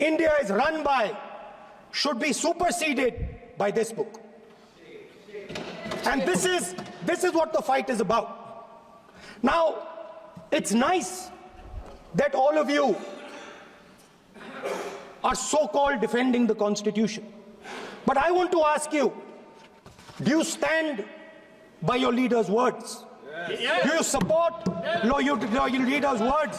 India is run by should be superseded by this book. And this is what the fight is about. Now, it's nice that all of you are so-called defending the Constitution. But I want to ask you, do you stand by your leader's words? Yes. Do you support your leader's words?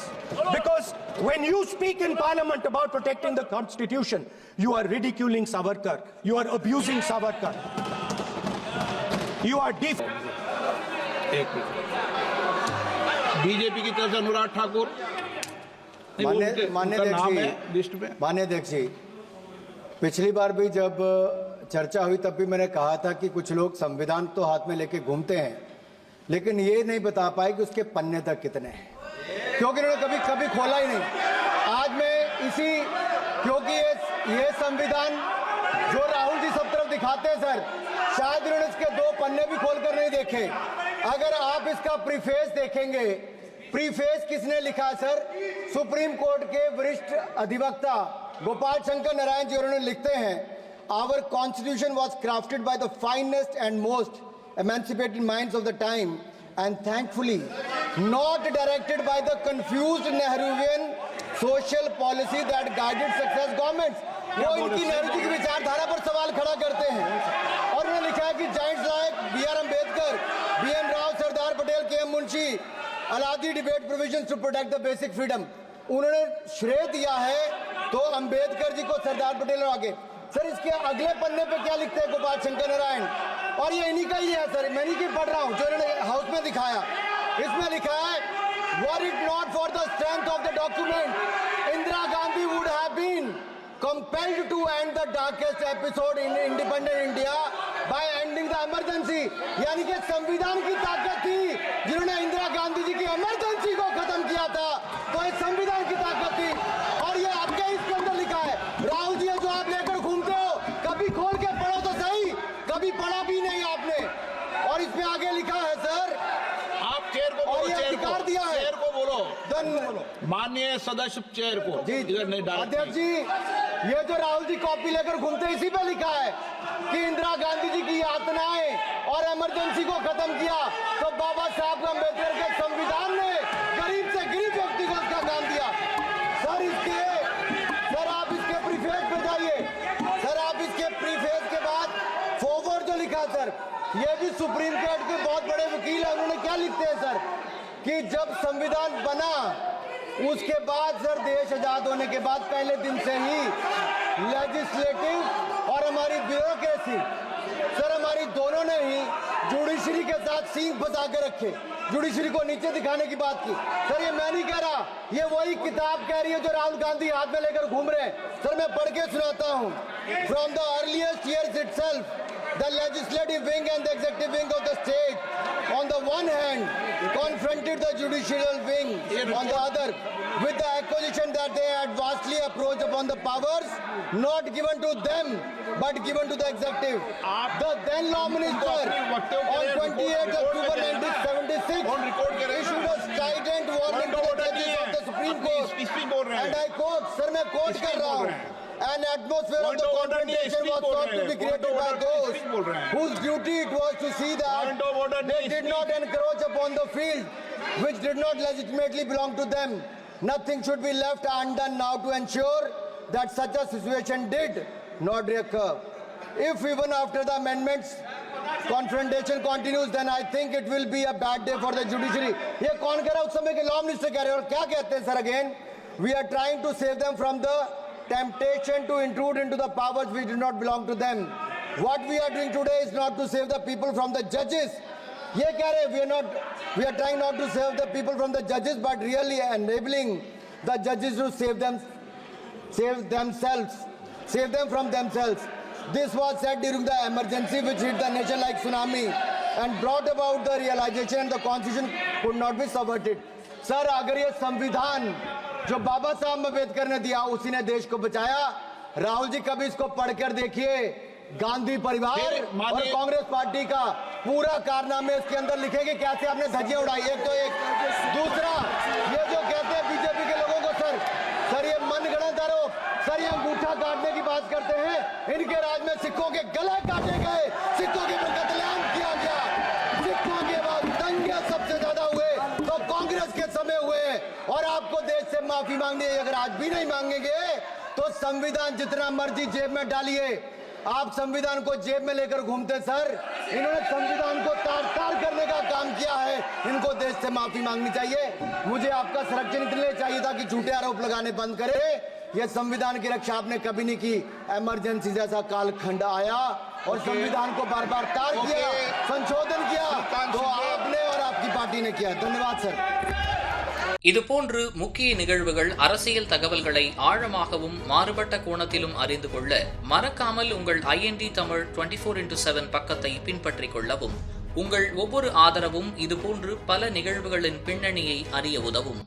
Because when you speak in Parliament about protecting the Constitution, you are ridiculing Savarkar. You are abusing Savarkar. You are BJP की तरफ से अनुराग ठाकुर मान्य अध्यक्ष जी, पिछली बार भी जब चर्चा हुई तब भी मैंने कहा था कि कुछ लोग संविधान तो हाथ में लेके घूमते हैं, लेकिन ये नहीं बता पाए कि उसके पन्ने तक कितने हैं, क्योंकि उन्होंने कभी खोला ही नहीं। आज मैं क्योंकि ये संविधान जो राहुल जी सब तरफ दिखाते हैं सर, शायद उन्होंने इसके 2 पन्ने भी खोलकर नहीं देखे। अगर आप इसका प्रीफेस देखेंगे, प्रीफेस किसने लिखा है सर? सुप्रीम कोर्ट के वरिष्ठ अधिवक्ता गोपाल शंकर नारायण जी, उन्होंने लिखते हैं, our constitution was crafted by the finest and most emancipated minds of the time and thankfully not directed by the confused Nehruvian social policy that guided success governments। वो इनकी नेहरू जी की विचारधारा पर सवाल खड़ा करते हैं और उन्होंने लिखा है कि giants like B.R. Ambedkar, B.N. Rao, Sardar Patel, K.M. Munshi Alladi debate provisions to protect the basic freedom. उन्होंने श्रेय दिया है तो अम्बेडकर जी को, सरदार पटेल और आगे। सर इसके अगले पन्ने पे क्या लिखते हैं गोपाल शंकर नारायण, और ये इन्हीं का ही है सर, मैं नहीं पढ़ रहा हूँ, जो इन्होंने हाउस में दिखाया। इसमें लिखा है, were it not for the strength of the document, Indira Gandhi would have been compelled to end the darkest episode in independent India by ending the emergency। यानी कि संविधान की ताकत थी जिन्होंने इंदिरा गांधी जी की इमरजेंसी को खत्म किया था, तो ये संविधान की ताकत थी। और ये आपके इसके अंदर लिखा है, राहुल जी जो आप लेकर घूमते हो, कभी खोल के पढ़ो तो सही, कभी पढ़ा भी नहीं आपने। और इसमें आगे लिखा है सर, आप चेयर को बोलो, अधिकार दिया है, चेयर को बोलो, माननीय सदस्य चेयर को जी। अध्यक्ष जी, ये जो राहुल जी कॉपी लेकर घूमते, इसी पे लिखा है कि इंदिरा गांधी जी की यातनाएं और इमरजेंसी को खत्म किया तो बाबा साहब अम्बेडकर के संविधान ने गरीब से गरीब व्यक्ति को उसका काम दिया। सर आप इसके प्रीफेस पे जाइए सर, आप इसके प्रीफेस के बाद फॉरवर्ड जो लिखा सर, ये भी सुप्रीम कोर्ट के बहुत बड़े वकील है, उन्होंने क्या लिखते हैं सर कि जब संविधान बना उसके बाद सर, देश आजाद होने के बाद पहले दिन से ही लेजिस्लेटिव और हमारी ब्यूरोक्रेसी सर, हमारी दोनों ने ही जुडिशरी के साथ सींग फंसा के रखे, जुडिशरी को नीचे दिखाने की बात की। सर ये मैं नहीं कह रहा, ये वही किताब कह रही है जो राहुल गांधी हाथ में लेकर घूम रहे हैं। सर मैं पढ़ के सुनाता हूँ, from the earliest years itself the legislative wing and the executive wing of the state on the one hand confronted the judicial wing on the other with the accusation that they had vastly approached upon the powers not given to them but given to the executive। The then law minister on 28th October 1976 issued a strident warning to the judges of the Supreme Court, and I quote, sir मैं quote कर रहा हूँ, an atmosphere of the confrontation was thought to be created by those whose duty it was to see that they did not encroach upon the field which did not legitimately belong to them। Nothing should be left undone now to ensure that such a situation did not recur। If even after the amendments confrontation continues, then I think it will be a bad day for the judiciary। ये कौन कह रहा है? उस समय के law minister कह रहे हैं। और क्या कहते हैं sir again? We are trying to save them from the temptation to intrude into the powers which do not belong to them। What we are doing today is not to save the people from the judges। ये कह रहे हैं we are trying not to save the people from the judges but really enabling the judges to save them from themselves। This was said during the emergency which hit the nation like tsunami and brought about the realization and the constitution could not be subverted। Sir अगर ये संविधान जो बाबा साहब अम्बेडकर ने दिया उसी ने देश को बचाया। राहुल जी कभी इसको पढ़कर देखिए, गांधी परिवार और कांग्रेस पार्टी का पूरा कारनामे इसके अंदर लिखेंगे, कैसे आपने धज्जियां उड़ाई। एक तो एक दूसरा ये जो कहते हैं बीजेपी के लोगों को, सर ये मनगढ़ंत आरोप, सर ये अंगूठा काटने की बात करते हैं। इनके राज में सिखों के गले काटे गए, सिखों के ऊपर कत्लेआम किया गया, सिखों के बाद दंगे सबसे ज्यादा हुए तो कांग्रेस के समय हुए। और आपको देश से माफी मांगनी है, अगर आज भी नहीं मांगेंगे तो संविधान जितना मर्जी जेब में डालिए। आप संविधान को जेब में लेकर घूमते सर, इन्होंने संविधान को तार तार करने का काम किया है। इनको देश से माफी मांगनी चाहिए। मुझे आपका संरक्षण इसलिए चाहिए था कि झूठे आरोप लगाने बंद करे। यह संविधान की रक्षा आपने कभी नहीं की। इमरजेंसी जैसा कालखंड आया और संविधान को बार बार तार किया, संशोधन किया, तो आपने और आपकी पार्टी ने किया। धन्यवाद सर। இதுபோன்று முக்கிய நிகழ்வுகள், அரசியல் தகவல்களை ஆழமாகவும் மாறுபட்ட கோணத்திலும் அறிந்து கொள்ள மறக்காமல் உங்கள் IND தமிழ் 24x7 பக்கத்தை பின்பற்றிக் கொள்ளவும். உங்கள் ஒவ்வொரு ஆதரவும் இதுபோன்று பல நிகழ்வுகளின் பின்னணியை அறிய உதவும்.